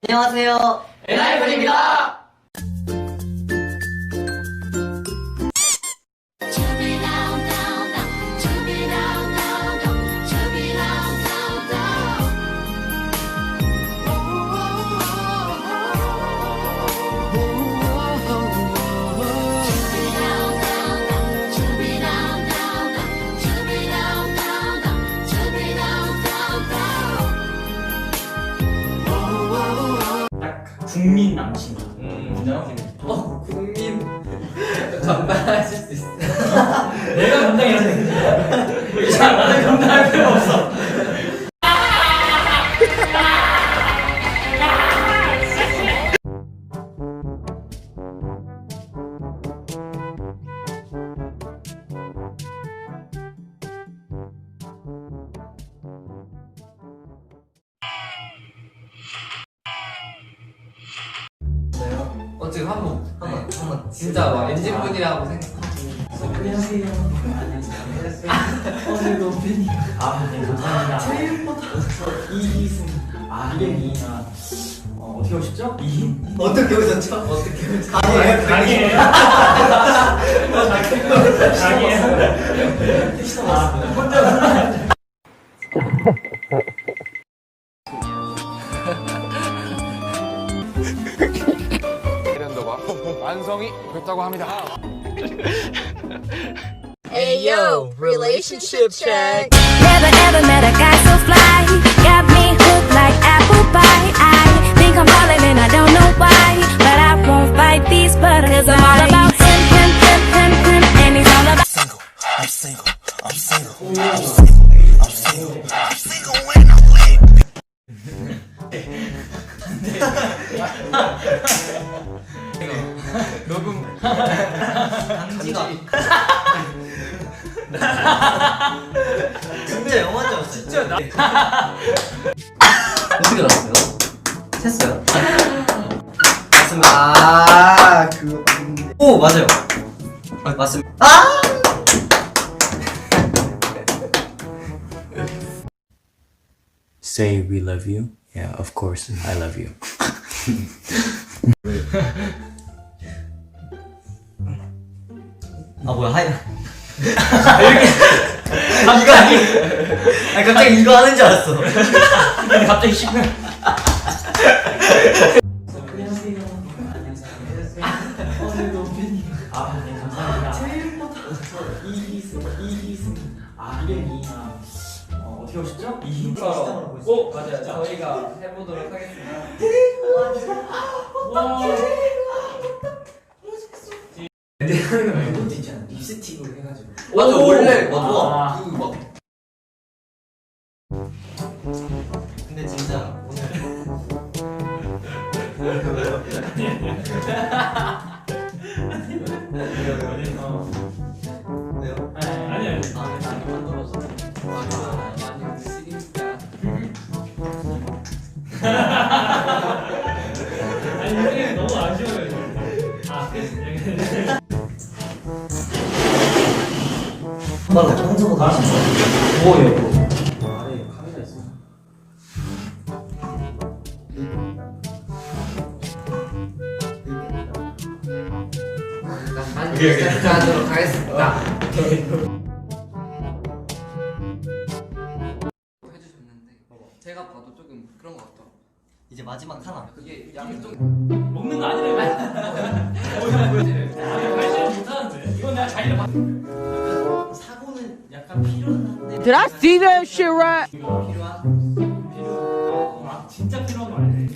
안녕하세요. 엔하이픈입니다. 국민 남친. 그죠? 국민 감당하실 수 있어. 내가 감당해야 되는데. 이상 나는 감당할 필요 없어. 지금 한번 진짜 막 엔진분이라고 생각하고. 안녕하세요. 안녕하세요. 오늘 너무 팬이. 네, 감사합니다. 제일 예쁘다. 이희승. 이름이 어떻게 오셨죠? 어떻게 오셨죠? 어떻게 보지? 강이에요. 혼자 랜더가 완성이 됐다고 합니다. Hey yo, relationship check. Never ever met a guy so fly. Got me hooked like apple pie. I think I'm falling and I don't know why. But I won't fight these butterflies. I'm all about him, him, him, him, him. And he's all about I'm single when I'm late. 녹음. 강지가. 진짜 영화인 줄 알았어요. 진짜 나. 어떻게 알았어요? 셌어요? 맞습니다. 그거 맞는데. 오, 맞아요. 맞습니다. Say we love you? Yeah, of course, I love you. 뭐야, 하얀. 이거 아니, 갑자기 이거 하는 줄 알았어. 근데 갑자기 식는. 안녕하세요. 오늘 너무 팬이. 네, 감사합니다. 제일 예쁘다. 이희승. 이름이 어떻게 오셨죠? 꼭 맞아요. 저희가 해보도록 하겠습니다. 근데 하는 거 말고 있잖아. 립스틱으로 해가지고. 맞아, 원래. 아. 그 막. 근데 진짜 왜요? 아니요. 많이 웃으니까. 아니 이게 너무 아쉬워요. 그래서 정말로 평소보다 뭐예요? 아래 카메라 있어. 많이 시작하도록 하겠습니다. 해주셨는데 제가 봐도 조금 그런 것 같아. 이제 마지막 하나. 그게 양쪽. 먹는 거 아니래요? 관심 못하는데. 이건 내가 자기를 봤. 사고는 약간 필요는 한데. Did I see that shit right? 필요한. 진짜 필요한 거 아니에요?